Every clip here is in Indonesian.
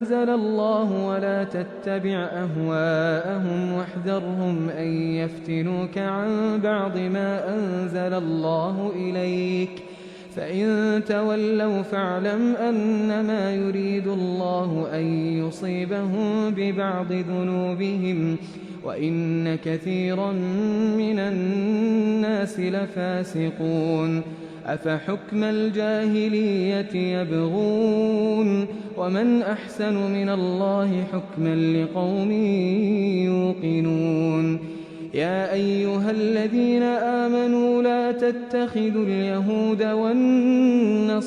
أنزل الله ولا تتبع أهواءهم واحذرهم أن يفتنوك عن بعض ما أنزل الله إليك فإن تولوا فاعلم أنما يريد الله أن يصيبهم ببعض ذنوبهم وإن كثيرا من الناس لفاسقون أفحكم الجاهلية يبغون ومن أحسن من الله حكما لقوم يوقنون يا أيها الذين آمنوا لا تتخذوا اليهود والنصارى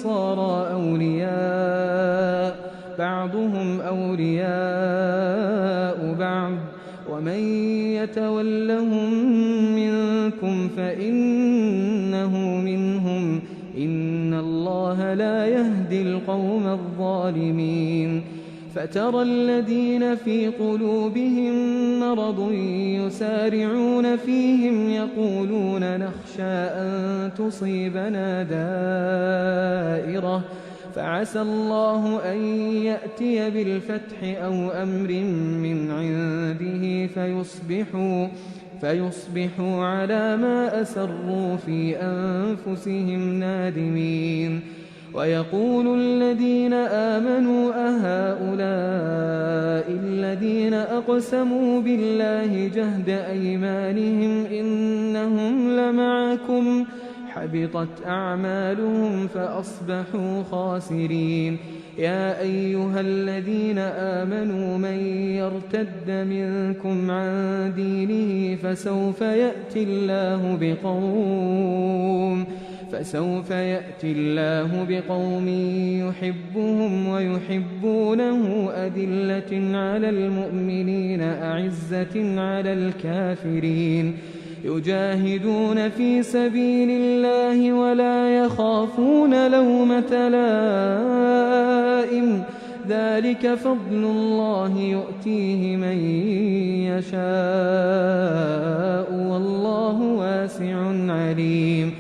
أولياء بعضهم أولياء بعض ومن يتولهم منكم فإنه منهم إن الله لا يهدي القوم الظالمين فترى الذين في قلوبهم مرض يسارعون فيهم يقولون نخشى أن تصيبنا دائرة فعسى الله أن يأتي بالفتح أو أمر من عنده فيصبحوا على ما أسروا في أنفسهم نادمين ويقول الذين آمنوا أهؤلاء الذين أقسموا بالله جهد أيمانهم إنهم لمعكم حبطت أعمالهم فأصبحوا خاسرين يا أيها الذين آمنوا من يرتد منكم عن دينه فسوف يأتي الله بقوم يحبهم ويحبونه أذلة على المؤمنين أعزة على الكافرين يجاهدون في سبيل الله ولا يخافون لومة لائم ذلك فضل الله يؤتيه من يشاء والله واسع عليم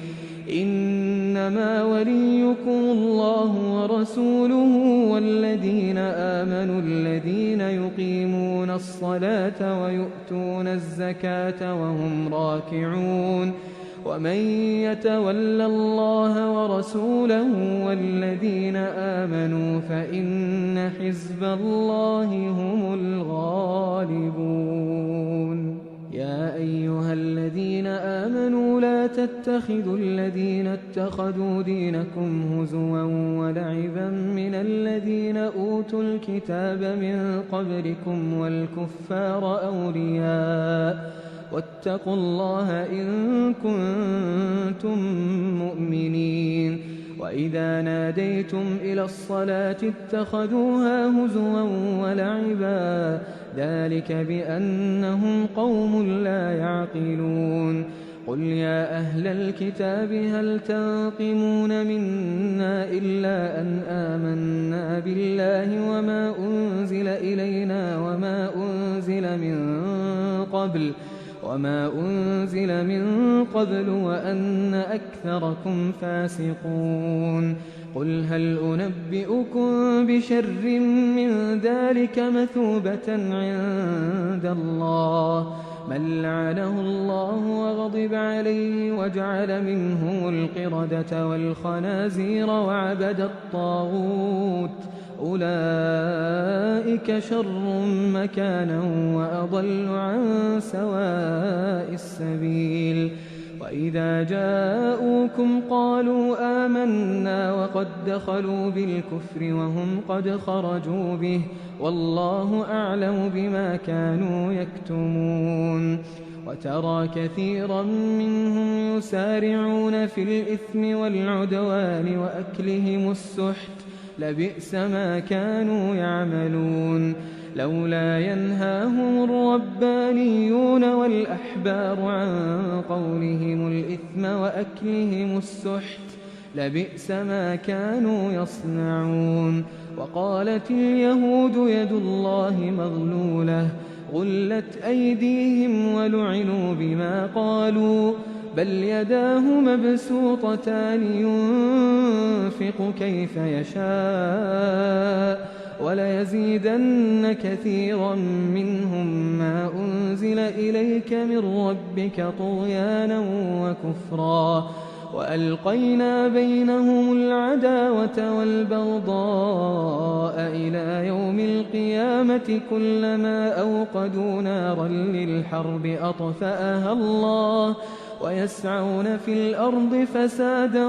إنما وليكم الله ورسوله والذين آمنوا الذين يقيمون الصلاة ويؤتون الزكاة وهم راكعون ومن يتول الله ورسوله والذين آمنوا فإن حزب الله هم الغالبون يا أيها الذين آمنوا لا تتخذوا الذين اتخذوا دينكم هزوا ولعبا من الذين أوتوا الكتاب من قبلكم والكفار أولياء واتقوا الله إن كنتم مؤمنين وإذا ناديتم إلى الصلاة اتخذوها هزوا ولعبا ذلك بأنهم قوم لا يعقلون قل يا أهل الكتاب هل تنقمون منا إلا أن آمنا بالله وما أنزل إلينا وما أنزل من قبل وأن أكثركم فاسقون قل هل أنبئكم بشر من ذلك مثوبة عند الله من لعنه الله وغضب عليه وجعل منهم القردة والخنازير وعبد الطاغوت أولئك شر مكانا وأضل عن سواء السبيل وإذا جاءوكم قالوا آمنا وقد دخلوا بالكفر وهم قد خرجوا به والله أعلم بما كانوا يكتمون وترى كثيرا منهم يسارعون في الإثم والعدوان وأكلهم السحت لبئس ما كانوا يعملون لولا ينهاهم الربانيون والأحبار عن قولهم الإثم وأكلهم السحت لبئس ما كانوا يصنعون وقالت اليهود يد الله مغلولة غلت أيديهم ولعنوا بما قالوا بل يداه مبسوطتان ينفق كيف يشاء وليزيدن كثيرا منهم ما أنزل إليك من ربك طغيانا وكفرا وألقينا بينهم العداوة والبغضاء إلى يوم القيامة كلما أوقدوا نارا للحرب أطفأها الله ويسعون في الأرض فسادا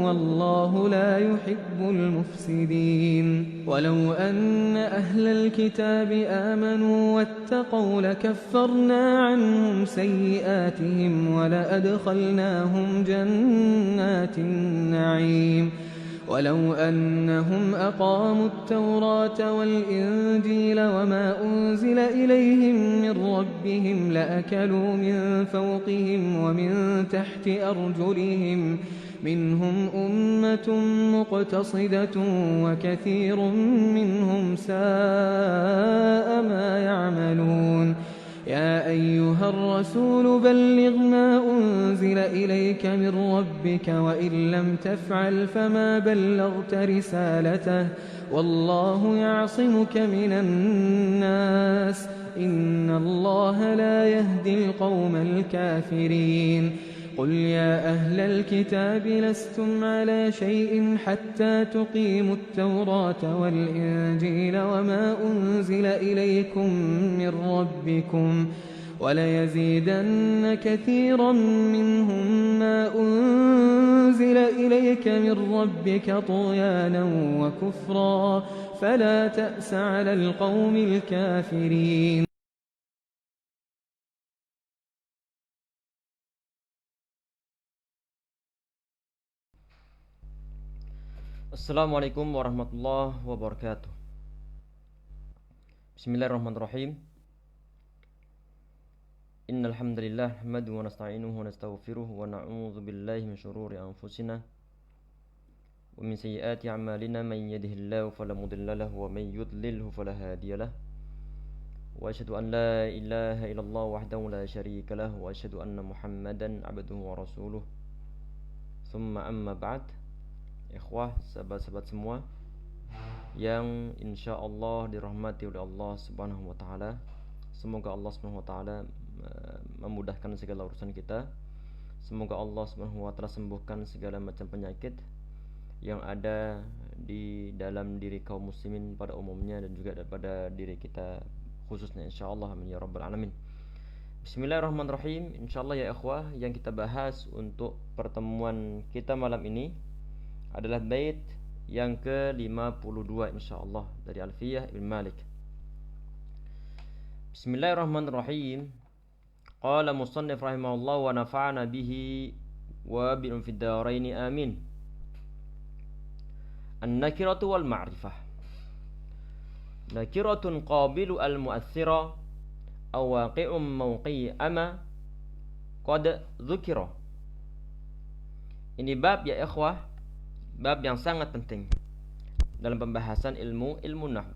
والله لا يحب المفسدين ولو أن أهل الكتاب آمنوا واتقوا لكفرنا عنهم سيئاتهم ولأدخلناهم جنات النعيم ولو أنهم أقاموا التوراة والإنجيل وما أنزل إليهم من ربهم لأكلوا من فوقهم ومن تحت أرجلهم منهم أمة مقتصدة وكثير منهم ساء ما يعملون يا أيها الرسول بلغ ما أنزل إليك من ربك وإن لم تفعل فما بلغت رسالته والله يعصمك من الناس إن الله لا يهدي القوم الكافرين قل يا أهل الكتاب لستم على شيء حتى تقيموا التوراة والإنجيل وما أنزل إليكم من ربكم وليزيدن كثيرا منهم ما أنزل إليك من ربك طغيانا وكفرا فلا تأس على القوم الكافرين. Assalamualaikum warahmatullahi wabarakatuh. Bismillahirrahmanirrahim. Innal hamdalillah nahmaduhu wa nasta'inuhu wa nastaghfiruh wa na'udzu billahi min shururi anfusina wa min sayyiati a'malina man yahdihillahu fala mudilla lahu wa man yudlilhu fala hadiya lahu. Wa asyhadu an la ilaha illallah wahdahu la syarika lahu wa asyhadu anna Muhammadan 'abduhu wa rasuluh. Tsumma amma ba'd. Ikhwah, sahabat-sahabat semua yang insyaallah dirahmati oleh Allah Subhanahu wa taala. Semoga Allah Subhanahu wa taala memudahkan segala urusan kita. Semoga Allah Subhanahu wa taala sembuhkan segala macam penyakit yang ada di dalam diri kaum muslimin pada umumnya dan juga pada diri kita khususnya insyaallah, amin ya rabbal alamin. Bismillahirrahmanirrahim. Insyaallah ya ikhwah, yang kita bahas untuk pertemuan kita malam ini adalah bait yang ke-52 insyaallah dari Alfiyah Ibn Malik. Bismillahirrahmanirrahim. Qala musannif rahimahullah wa nafa'ana bihi wa bi'um fid darain amin. An-nakiratu wal ma'rifah. Nakiratun qabilu al-mu'aththira aw waqi'un mawqi'i ama qad dzukira. Ini bab ya ikhwah, bab yang sangat penting dalam pembahasan ilmu nahwu,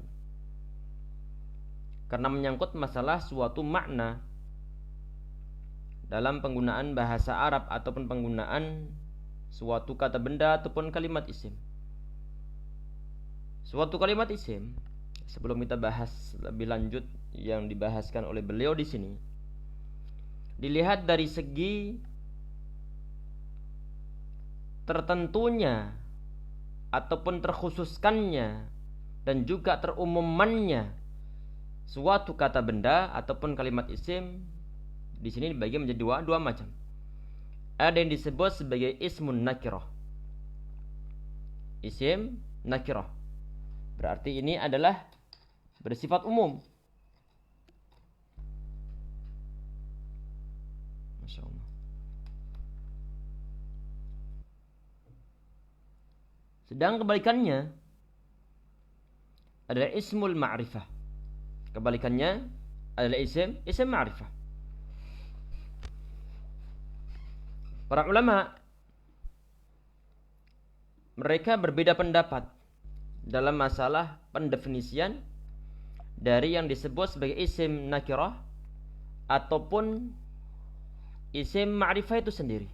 karena menyangkut masalah suatu makna dalam penggunaan bahasa Arab ataupun penggunaan suatu kata benda ataupun kalimat isim. Suatu kalimat isim, sebelum kita bahas lebih lanjut yang dibahaskan oleh beliau di sini, dilihat dari segi tertentunya ataupun terkhususkannya dan juga terumumannya suatu kata benda ataupun kalimat isim. Di sini dibagi menjadi dua macam. Ada yang disebut sebagai ismun nakirah. Isim nakirah berarti ini adalah bersifat umum. Masya Allah. Sedang kebalikannya adalah ismul ma'rifah. Kebalikannya adalah isim ma'rifah. Para ulama mereka berbeda pendapat dalam masalah pendefinisian dari yang disebut sebagai isim nakirah ataupun isim ma'rifah itu sendiri.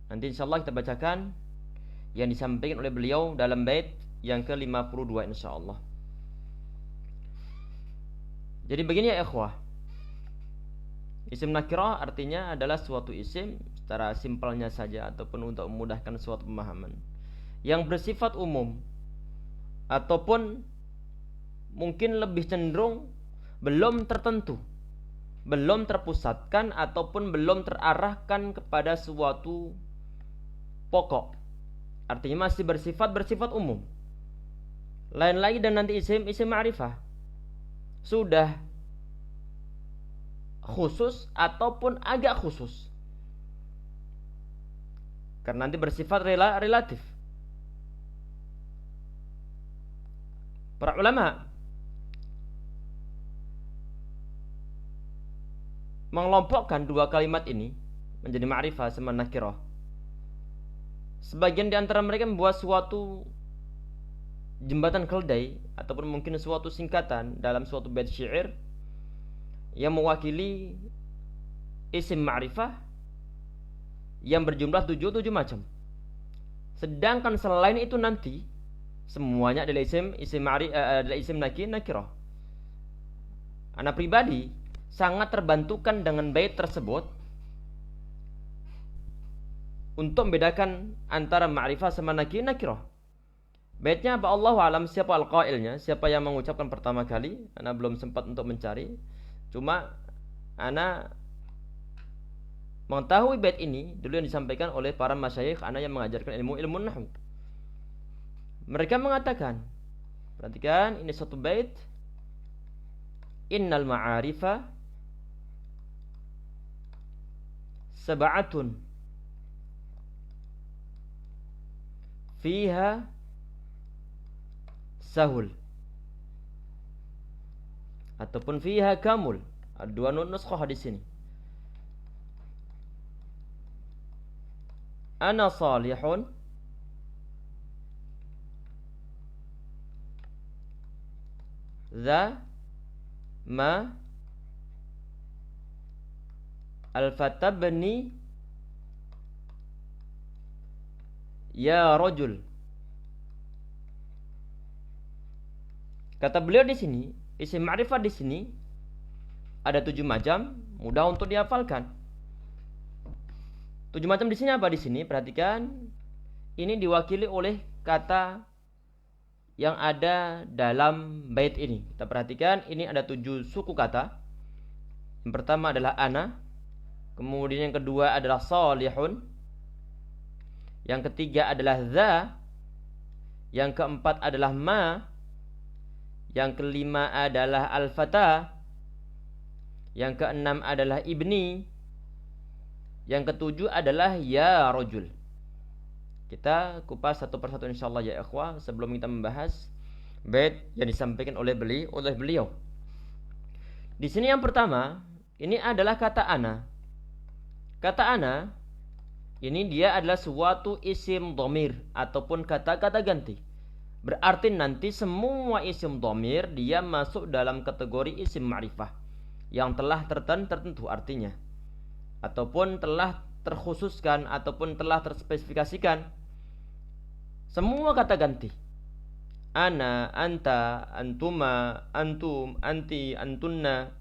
Nanti insyaallah kita bacakan yang disampaikan oleh beliau dalam bait yang ke-52 insyaallah. Jadi begini ya ikhwah. Isim nakirah artinya adalah suatu isim secara simpelnya saja ataupun untuk memudahkan suatu pemahaman yang bersifat umum ataupun mungkin lebih cenderung belum tertentu, belum terpusatkan ataupun belum terarahkan kepada suatu pokok. Artinya masih bersifat umum. Lain lagi dan nanti isim ma'rifah sudah khusus ataupun agak khusus, karena nanti bersifat relatif. Para ulama mengelompokkan dua kalimat ini menjadi ma'rifah sama nakirah. Sebagian di antara mereka membuat suatu jembatan keledai ataupun mungkin suatu singkatan dalam suatu bait syair yang mewakili isim ma'rifah yang berjumlah 7 macam. Sedangkan selain itu nanti semuanya adalah isim nakirah. Ana pribadi sangat terbantukan dengan bait tersebut untuk membedakan antara ma'rifah sama nakirah. Baitnya apa Allahu alam, siapa al-qailnya, siapa yang mengucapkan pertama kali, ana belum sempat untuk mencari. Cuma ana mengetahui bait ini dulu yang disampaikan oleh para masyayikh ana yang mengajarkan ilmu nahwu. Mereka mengatakan, perhatikan ini satu bait, innal ma'arifa sab'atun fiha sahul ataupun fiha kamul. Ada dua nuskhah di sini. Ana salihun za ma al-fatabni ya rajul. Kata beliau di sini, isim ma'rifah di sini ada 7 macam, mudah untuk dihafalkan. 7 macam di sini apa di sini? Perhatikan, ini diwakili oleh kata yang ada dalam bait ini. Kita perhatikan, ini ada 7 suku kata. Yang pertama adalah ana, kemudian yang kedua adalah salihun, yang ketiga adalah za, yang keempat adalah ma, yang kelima adalah al-fata, yang keenam adalah ibni, yang ketujuh adalah ya rajul. Kita kupas satu persatu insyaallah ya ikhwah sebelum kita membahas bait yang disampaikan oleh beliau. Di sini yang pertama, ini adalah kata ana. Kata ana ini dia adalah suatu isim dhamir ataupun kata-kata ganti. Berarti nanti semua isim dhamir dia masuk dalam kategori isim ma'rifah yang telah tertentu artinya, ataupun telah terkhususkan ataupun telah terspesifikasikan. Semua kata ganti, ana, anta, antuma, antum, anti, antunna,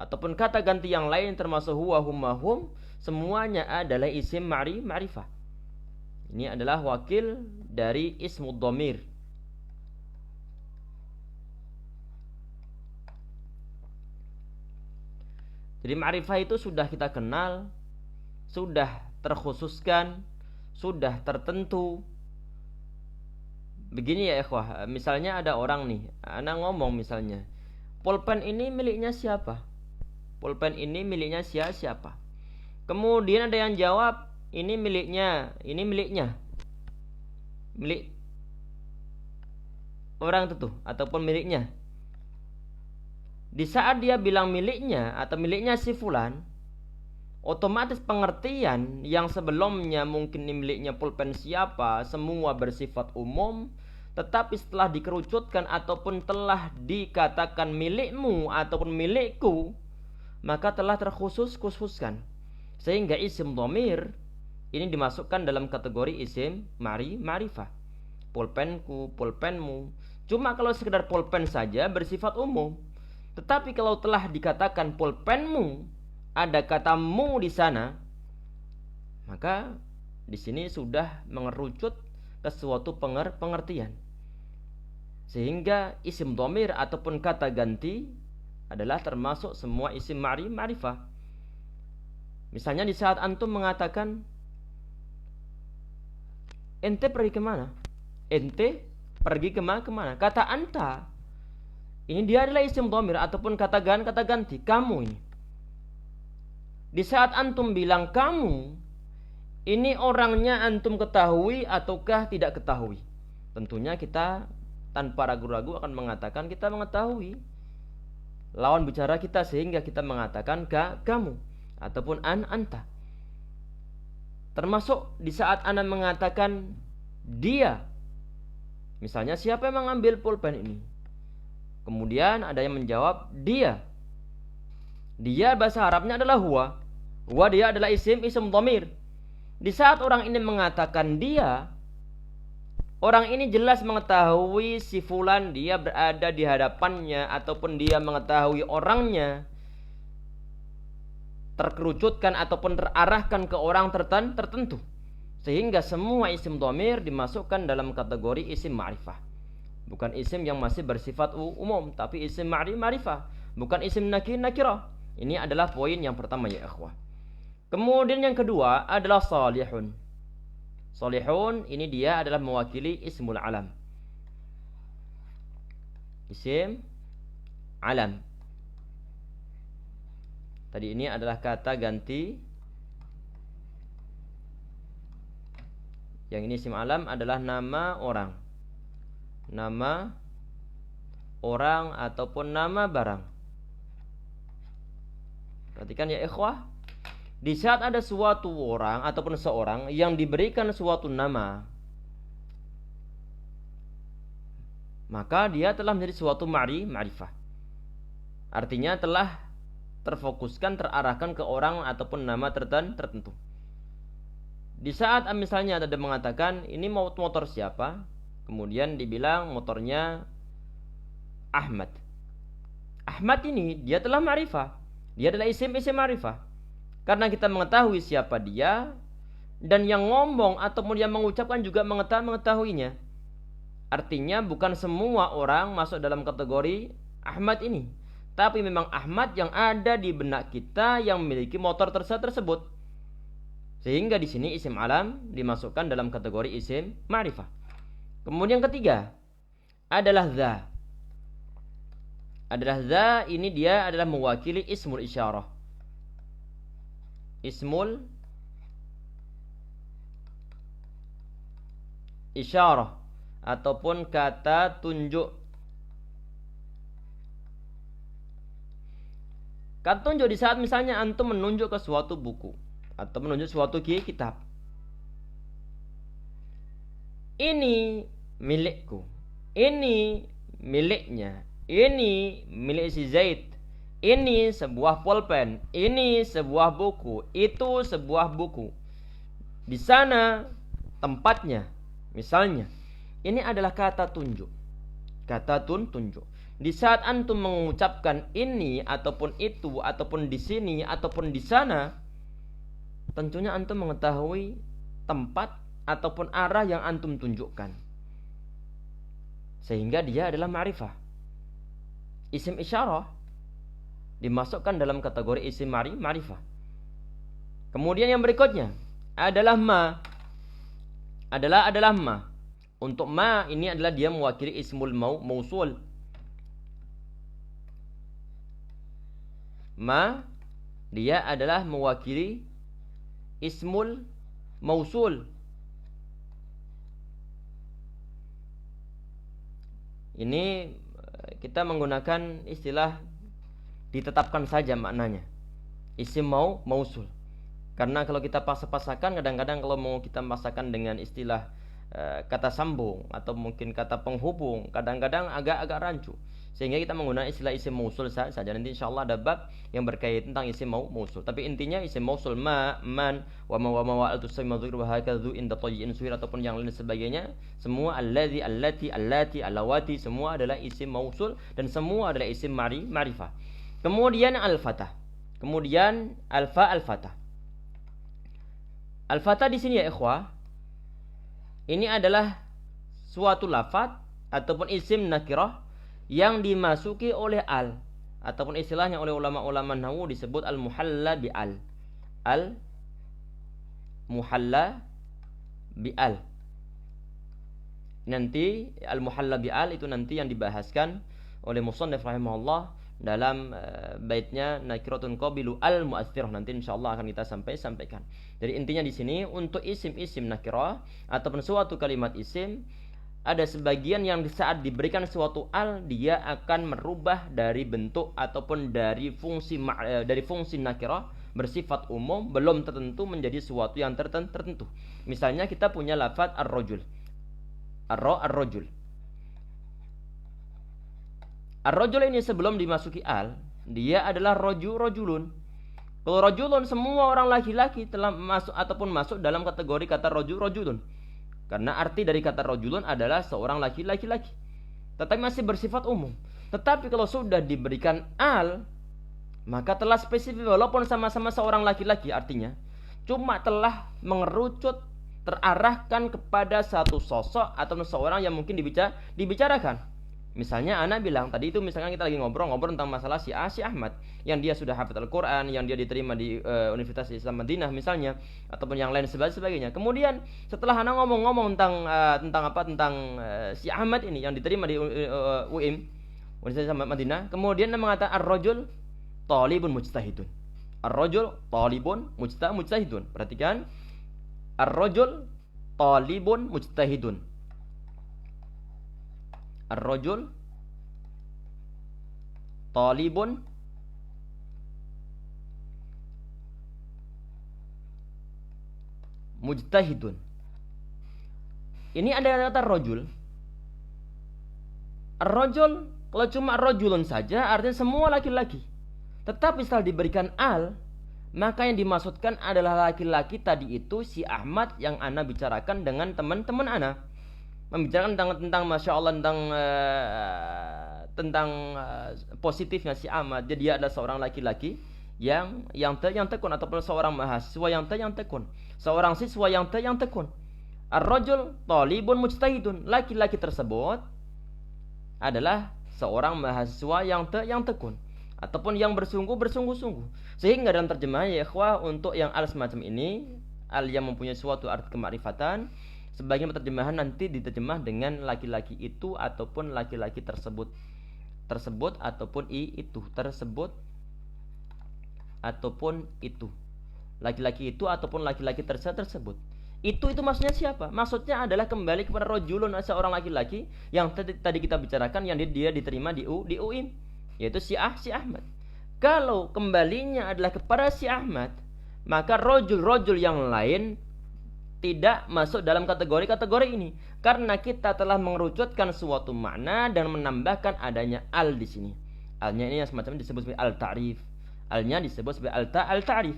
ataupun kata ganti yang lain termasuk huwa, huma, hum, semuanya adalah isim ma'rifah. Ini adalah wakil dari ismud dhamir. Jadi ma'rifah itu sudah kita kenal, sudah terkhususkan, sudah tertentu. Begini ya ikhwah, misalnya ada orang nih, anak ngomong misalnya, pulpen ini miliknya siapa? Pulpen ini miliknya siapa? Kemudian ada yang jawab, ini miliknya. Milik orang itu ataupun miliknya. Di saat dia bilang miliknya atau miliknya si fulan, otomatis pengertian yang sebelumnya mungkin ini miliknya pulpen siapa, semua bersifat umum, tetapi setelah dikerucutkan ataupun telah dikatakan milikmu ataupun milikku, maka telah terkhususkan. Sehingga isim dhamir ini dimasukkan dalam kategori isim ma'rifah. pulpenku, pulpenmu. Cuma kalau sekedar pulpen saja bersifat umum. Tetapi kalau telah dikatakan pulpenmu, ada kata mu di sana, maka di sini sudah mengerucut ke suatu pengertian. Sehingga isim dhamir ataupun kata ganti adalah termasuk semua isim ma'rifah. Misalnya di saat antum mengatakan ente pergi kemana? Ente pergi kemana? Kata anta ini dia adalah isim dhamir ataupun kata ganti, kamu ini. Di saat antum bilang kamu, ini orangnya antum ketahui ataukah tidak ketahui? Tentunya kita tanpa ragu-ragu akan mengatakan kita mengetahui lawan bicara kita, sehingga kita mengatakan kamu ataupun anta. Termasuk di saat anda mengatakan dia, misalnya siapa yang mengambil pulpen ini? Kemudian ada yang menjawab dia. Dia bahasa Arabnya adalah huwa. Huwa dia adalah isim dhamir. Di saat orang ini mengatakan dia, orang ini jelas mengetahui si fulan dia berada di hadapannya, ataupun dia mengetahui orangnya terkerucutkan ataupun terarahkan ke orang tertentu. Sehingga semua isim dhamir dimasukkan dalam kategori isim ma'rifah. Bukan isim yang masih bersifat umum, tapi isim ma'rifah, bukan isim nakirah. Ini adalah poin yang pertama ya ikhwah. Kemudian yang kedua adalah salihun. Salihun ini dia adalah mewakili ismul alam. Isim alam. Tadi ini adalah kata ganti. Yang ini isim alam adalah nama orang. Nama orang ataupun nama barang. Perhatikan ya ikhwah. Di saat ada suatu orang ataupun seorang yang diberikan suatu nama, maka dia telah menjadi suatu ma'rifah. Artinya telah terfokuskan, terarahkan ke orang ataupun nama tertentu. Di saat misalnya ada mengatakan ini motor siapa, kemudian dibilang motornya Ahmad. Ahmad ini dia telah ma'rifah. Dia adalah isim ma'rifah. Karena kita mengetahui siapa dia, dan yang ngomong ataupun yang mengucapkan juga mengetahuinya. Artinya bukan semua orang masuk dalam kategori Ahmad ini, tapi memang Ahmad yang ada di benak kita yang memiliki motor tersebut. Sehingga di sini isim alam dimasukkan dalam kategori isim ma'rifah. Kemudian ketiga adalah za. Ini dia adalah mewakili ismul isyarah. Ismul isyarah ataupun kata tunjuk. Kata tunjuk di saat misalnya antum menunjuk ke suatu buku atau menunjuk suatu kitab. Ini milikku. Ini miliknya. Ini milik si Zaid. Ini sebuah pulpen, ini sebuah buku, itu sebuah buku. Di sana tempatnya. Misalnya, ini adalah kata tunjuk. Kata tunjuk. Di saat antum mengucapkan ini ataupun itu ataupun di sini ataupun di sana, tentunya antum mengetahui tempat ataupun arah yang antum tunjukkan. Sehingga dia adalah ma'rifah. Isim isyarah dimasukkan dalam kategori isim ma'rifah. Kemudian yang berikutnya adalah ma. Adalah ma. Untuk ma ini adalah dia mewakili ismul mausul. Ma dia adalah mewakili ismul mausul. Ini kita menggunakan istilah ditetapkan saja maknanya. Isim mausul. Karena kalau kita pasak-pasakan, kadang-kadang kalau mau kita pasakan dengan istilah kata sambung atau mungkin kata penghubung, kadang-kadang agak rancu. Sehingga kita menggunakan istilah isim mausul saja. Nanti insyaallah ada bab yang berkaitan tentang isim mausul. Tapi intinya isim mausul ma, man, wa ma wa al tusamma dzikru wa hakadzu inda tayyin suhir ataupun yang lain sebagainya, semua alladzi, allati, allati, allawati semua adalah isim mausul dan semua adalah isim ma'rifah. Kemudian al-fatah. Kemudian al-fatah. Al-fatah di sini ya ikhwah, ini adalah suatu lafaz ataupun isim nakirah yang dimasuki oleh al, ataupun istilahnya oleh ulama-ulama nahwu disebut al-muhalla bi al. Al-muhalla bi al. Nanti al-muhalla bi al itu nanti yang dibahaskan oleh musannif rahimahullah dalam baitnya nakiratun qabilu al-mu'aththirah, nanti insyaallah akan kita sampaikan. Jadi intinya di sini untuk isim-isim nakirah ataupun suatu kalimat isim, ada sebagian yang saat diberikan suatu al dia akan merubah dari bentuk ataupun dari fungsi nakirah bersifat umum belum tertentu menjadi suatu yang tertentu. Misalnya kita punya lafaz ar-rajul. Ar-rajul. Ar-rajul ini sebelum dimasuki al, dia adalah rajulun. Kalau rajulun semua orang laki-laki telah masuk ataupun masuk dalam kategori kata rajulun. Karena arti dari kata rajulun adalah seorang laki-laki. Tetapi masih bersifat umum. Tetapi kalau sudah diberikan al, maka telah spesifik walaupun sama-sama seorang laki-laki artinya, cuma telah mengerucut terarahkan kepada satu sosok atau seorang yang mungkin dibicarakan. Misalnya anak bilang tadi itu, misalnya kita lagi ngobrol tentang masalah si Ahmad yang dia sudah hafal Al-Quran, yang dia diterima di Universitas Islam Madinah misalnya, ataupun yang lain sebagainya. Kemudian setelah anak ngomong tentang si Ahmad ini yang diterima di UIM Universitas Islam Madinah, kemudian dia mengatakan ar-rajul talibun mujtahidun. Ar-rajul talibun mujtahidun. Perhatikan, ar-rajul talibun mujtahidun. Ar-rajul talibun mujtahidun. Ini ada kata rajul. Ar-rajul kalau cuma rajulun saja artinya semua laki-laki. Tetapi setelah diberikan al, maka yang dimaksudkan adalah laki-laki tadi itu si Ahmad yang ana bicarakan dengan teman-teman ana. Membicarakan tentang Masya Allah tentang positifnya si Ahmad. Jadi dia adalah seorang laki-laki yang tekun, ataupun seorang mahasiswa yang tekun, seorang siswa yang tekun. Ar-rajul talibun mujtahidun. Laki-laki tersebut adalah seorang mahasiswa yang tekun ataupun yang bersungguh-sungguh. Sehingga dalam terjemahan ya ikhwah, untuk yang al semacam ini, al yang mempunyai suatu arti kemarifatan, sebagian terjemahan nanti diterjemah dengan laki-laki itu ataupun laki-laki tersebut ataupun itu tersebut ataupun itu laki-laki itu ataupun laki-laki tersebut. Itu maksudnya siapa? Maksudnya adalah kembali kepada rajulun, seorang laki-laki yang tadi kita bicarakan, yang dia diterima di UIM, yaitu si Ahmad. Kalau kembalinya adalah kepada si Ahmad, maka rajul yang lain tidak masuk dalam kategori ini, karena kita telah mengerucutkan suatu makna dan menambahkan adanya al di sini. Alnya ini yang semacam disebut sebagai al-ta'rif. Alnya disebut sebagai al-ta'rif.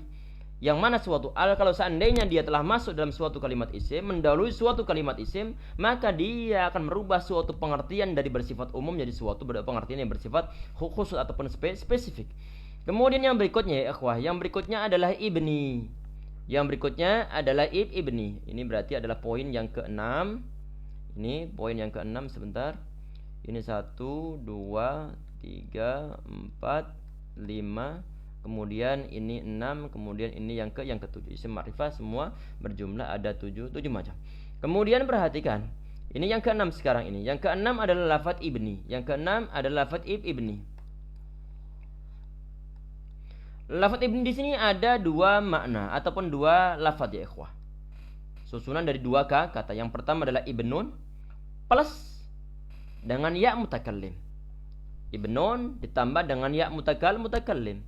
Yang mana suatu al kalau seandainya dia telah masuk dalam suatu kalimat isim, mendahului suatu kalimat isim, maka dia akan merubah suatu pengertian dari bersifat umum jadi suatu pengertian yang bersifat khusus ataupun spesifik. Kemudian yang berikutnya ya ikhwah, yang berikutnya adalah ibni. Yang berikutnya adalah ibni. Ini berarti adalah poin yang ke-6. Ini poin yang ke-6 sebentar. Ini 1 2 3 4 5, kemudian ini 6, kemudian ini yang ke-7. Isim ma'rifah semua berjumlah ada 7 macam. Kemudian perhatikan. Ini yang ke-6 sekarang ini. Yang ke-6 adalah lafaz ibni. Yang ke-6 adalah lafaz ibni. Lafaz ibni di sini ada dua makna ataupun dua lafaz ya ikhwah. Susunan dari dua kata. Yang pertama adalah ibnun plus dengan ya mutakallim. Ibnun ditambah dengan ya mutakallim.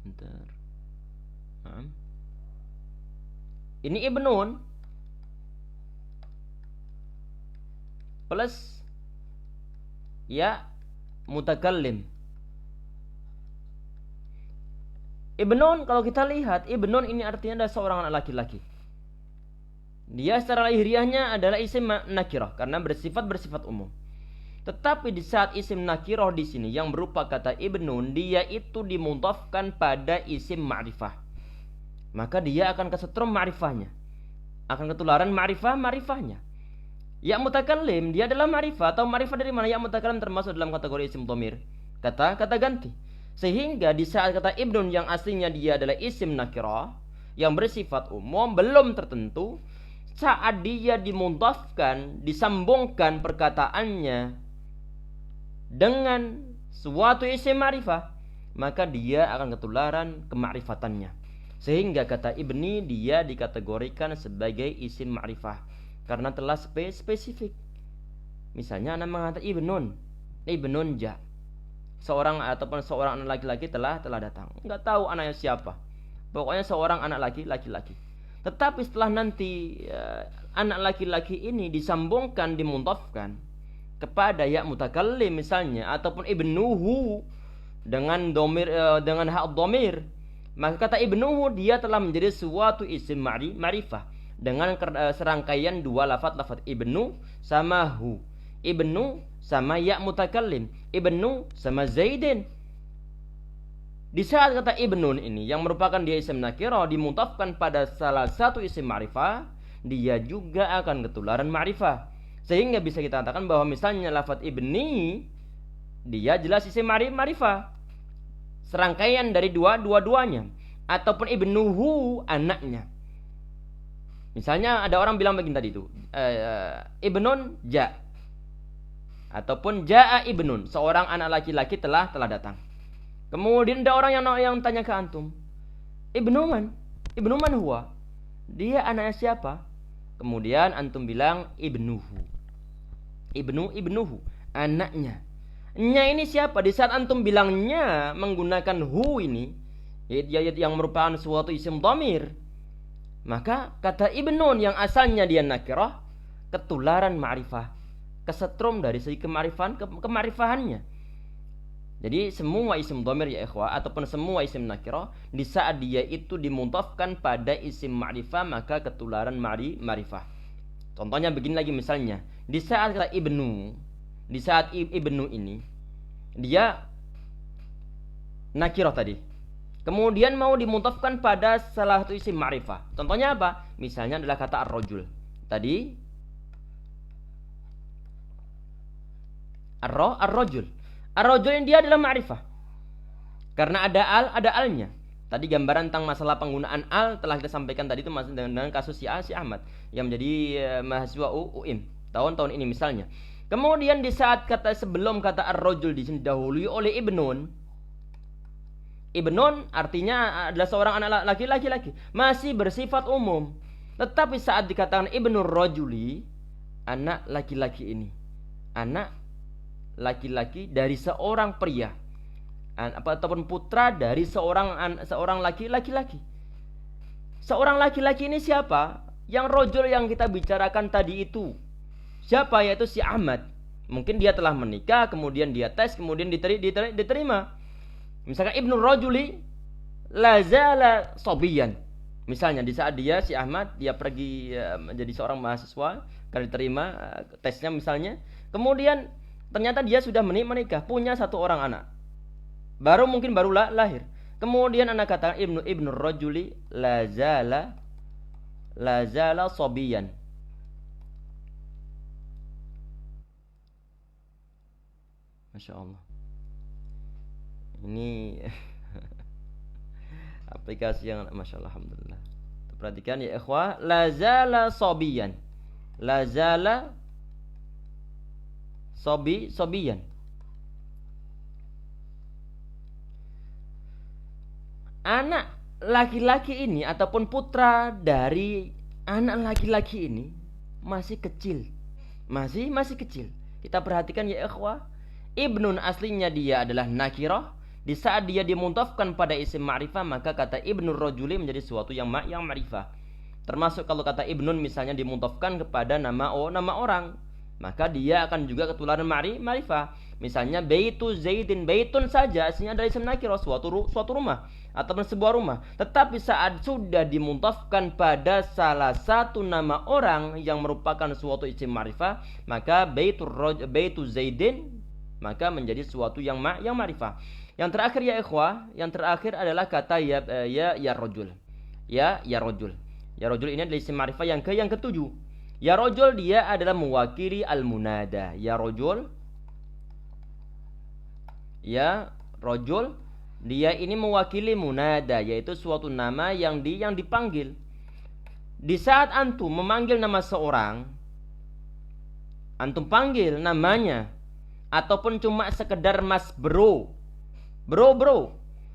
Sebentar. Ini ibnun. plus ya mutakallim. Ibnun, kalau kita lihat, ibnun ini artinya adalah seorang anak laki-laki. Dia secara lahiriahnya adalah isim nakirah karena bersifat umum. Tetapi di saat isim nakirah di sini yang berupa kata ibnun, dia itu dimudhafkan pada isim ma'rifah. Maka dia akan kesetrum ma'rifahnya. Akan ketularan ma'rifahnya. Ya mutakallim, dia adalah ma'rifah atau ma'rifah dari mana? Ya mutakallim termasuk dalam kategori isim dhamir. Kata ganti. Sehingga di saat kata ibnun yang aslinya dia adalah isim nakirah yang bersifat umum belum tertentu, saat dia dimudhafkan, disambungkan perkataannya dengan suatu isim ma'rifah, maka dia akan ketularan kemakrifatannya. Sehingga kata ibni dia dikategorikan sebagai isim ma'rifah karena telah spesifik. Misalnya anak mengatakan ibnun ja. Seorang anak laki-laki telah datang. Enggak tahu anaknya siapa. Pokoknya seorang anak laki-laki. Tetapi setelah nanti anak laki-laki ini disambungkan, dimudhafkan kepada ya mutakallim misalnya ataupun ibnuhu dengan hak dhamir, maka kata ibnuhu dia telah menjadi suatu isim ma'rifah dengan serangkaian dua lafaz ibnu sama hu. Ibnu sama ya mutakallim, ibnu sama Zaidin. Di saat kata ibnun ini yang merupakan dia isim nakirah dimudhafkan pada salah satu isim ma'rifah, dia juga akan ketularan ma'rifah. Sehingga bisa kita katakan bahwa misalnya lafaz ibni dia jelas isim ma'rifah, serangkaian dari dua-duanya, ataupun ibnuhu anaknya. Misalnya ada orang bilang begini tadi itu, ibnun ja, ataupun ja'a ibnun, seorang anak laki-laki telah datang. Kemudian ada orang yang tanya ke antum, ibnu man huwa, dia anaknya siapa? Kemudian antum bilang ibnuhu, anaknya. Nya ini siapa? Di saat antum bilangnya menggunakan hu ini, yang merupakan suatu isim dhamir, maka kata ibnun yang asalnya dia nakirah ketularan ma'rifah, kesetrum dari segi kema'rifahannya. Jadi semua isim dhamir ya ikhwah ataupun semua isim nakirah di saat dia itu dimudhafkan pada isim ma'rifah maka ketularan ma'rifah. Contohnya begini lagi misalnya, di saat kata ibnu, di saat ibnu ini dia nakirah tadi. Kemudian mau dimudhafkan pada salah satu isim ma'rifah. Contohnya apa? Misalnya adalah kata ar-rajul. Tadi ar-rajul. Ar-rajul ini dia adalah ma'rifah. Karena ada alnya. Tadi gambaran tentang masalah penggunaan al telah kita sampaikan tadi itu masih dengan kasus si Ahmad yang menjadi mahasiswa UIM tahun-tahun ini misalnya. Kemudian di saat sebelum kata ar-rajul didahului oleh ibnun artinya adalah seorang anak laki-laki, masih bersifat umum. Tetapi saat dikatakan ibnur rajuli, anak laki-laki ini, anak laki-laki dari seorang pria ataupun putra dari seorang laki-laki. Seorang laki-laki ini siapa? Yang rajul yang kita bicarakan tadi itu. Siapa? Yaitu si Ahmad. Mungkin dia telah menikah, kemudian dia tes, kemudian diterima. Misalkan ibnu rajuli lazala sobiyan. Misalnya di saat dia si Ahmad dia pergi menjadi seorang mahasiswa karena diterima tesnya misalnya, kemudian ternyata dia sudah menikah, punya satu orang anak. Baru lahir. Kemudian anak kata ibnu rajuli lazala sobiyan. Masya Allah. Ini aplikasi yang Masya Allah, alhamdulillah. Perhatikan ya ikhwah, lazala sobiyan. Lazala sobiyan. Anak laki-laki ini ataupun putra dari anak laki-laki ini masih kecil. Masih kecil. Kita perhatikan ya ikhwah, ibnun aslinya dia adalah nakirah. Di saat dia dimudhafkan pada isim ma'rifah maka kata ibnur rajuli menjadi suatu yang ma'rifah. Termasuk kalau kata ibnun misalnya dimudhafkan kepada nama orang, maka dia akan juga ketularan ma'rifah. Misalnya baitu Zaidin, baitun saja aslinya dari isim nakirah, suatu rumah ataupun sebuah rumah. Tetapi saat sudah dimudhafkan pada salah satu nama orang yang merupakan suatu isim ma'rifah, maka baitu Zaidin maka menjadi suatu yang ma'rifah. Yang terakhir ya ikhwah, yang terakhir adalah kata ya rajul. Ya rajul. Ya rajul ini adalah isim ma'rifah yang ketujuh. Ya rajul dia adalah mewakili al-munada. Ya rajul dia ini mewakili munada, yaitu suatu nama yang dipanggil. Di saat antum memanggil nama seorang, antum panggil namanya ataupun cuma sekedar mas bro.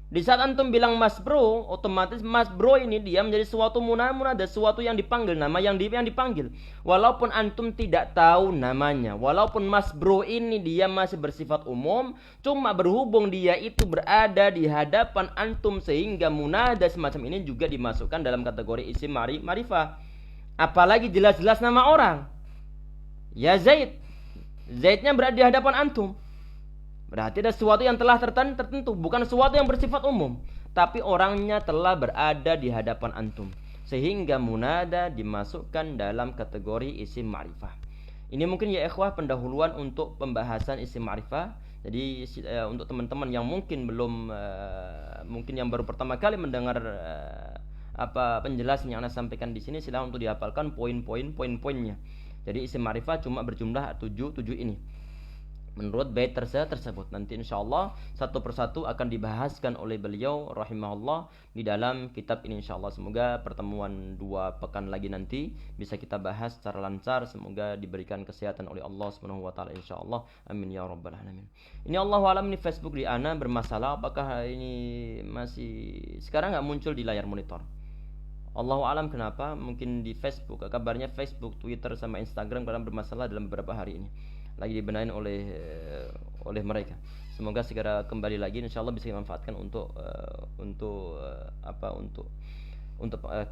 Di saat antum bilang mas bro, otomatis mas bro ini dia menjadi suatu munada, sesuatu yang dipanggil, nama yang dipanggil. Walaupun antum tidak tahu namanya, walaupun mas bro ini dia masih bersifat umum, cuma berhubung dia itu berada di hadapan antum sehingga munada semacam ini juga dimasukkan dalam kategori isim ma'rifah. Apalagi jelas-jelas nama orang. Ya Zaid. Zaidnya berada di hadapan antum. Berarti ada sesuatu yang telah tertentu, bukan sesuatu yang bersifat umum, tapi orangnya telah berada di hadapan antum, sehingga munada dimasukkan dalam kategori isim ma'rifah. Ini mungkin ya ikhwah pendahuluan untuk pembahasan isim ma'rifah. Jadi untuk teman-teman yang mungkin belum mungkin yang baru pertama kali mendengar penjelasan yang Anda sampaikan di sini, silakan untuk dihafalkan poin-poinnya. Jadi isim ma'rifah cuma berjumlah 7 ini. Menurut bait tersebut nanti insyaallah satu persatu akan dibahaskan oleh beliau rahimahullah di dalam kitab ini insyaallah. Semoga pertemuan 2 pekan lagi nanti bisa kita bahas secara lancar. Semoga diberikan kesehatan oleh Allah Subhanahu wa taala insyaallah. Amin ya rabbal alamin. Ini Allahu alam, ini Facebook di ana bermasalah, apakah ini masih sekarang enggak muncul di layar monitor? Allahu alam kenapa? Mungkin di Facebook, kabarnya Facebook, Twitter sama Instagram kadang bermasalah dalam beberapa hari ini. Lagi dibenahin oleh mereka. Semoga segera kembali lagi, insyaallah bisa dimanfaatkan untuk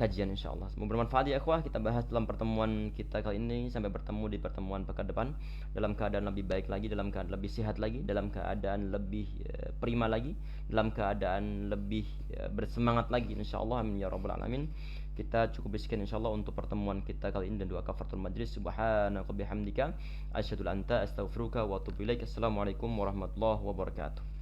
kajian insyaallah. Semoga bermanfaat ya ikhwah. Kita bahas dalam pertemuan kita kali ini. Sampai bertemu di pertemuan pekan depan dalam keadaan lebih baik lagi, dalam keadaan lebih sehat lagi, dalam keadaan lebih prima lagi, dalam keadaan lebih bersemangat lagi insyaallah. Amin ya rabbal alamin. Kita cukup sekian insyaallah untuk pertemuan kita kali ini dan doa kafaratul majlis. Subhanaka bihamdika asyhadu an la ilaha illa anta astaghfiruka wa atubu ilaik. Assalamualaikum warahmatullahi wabarakatuh.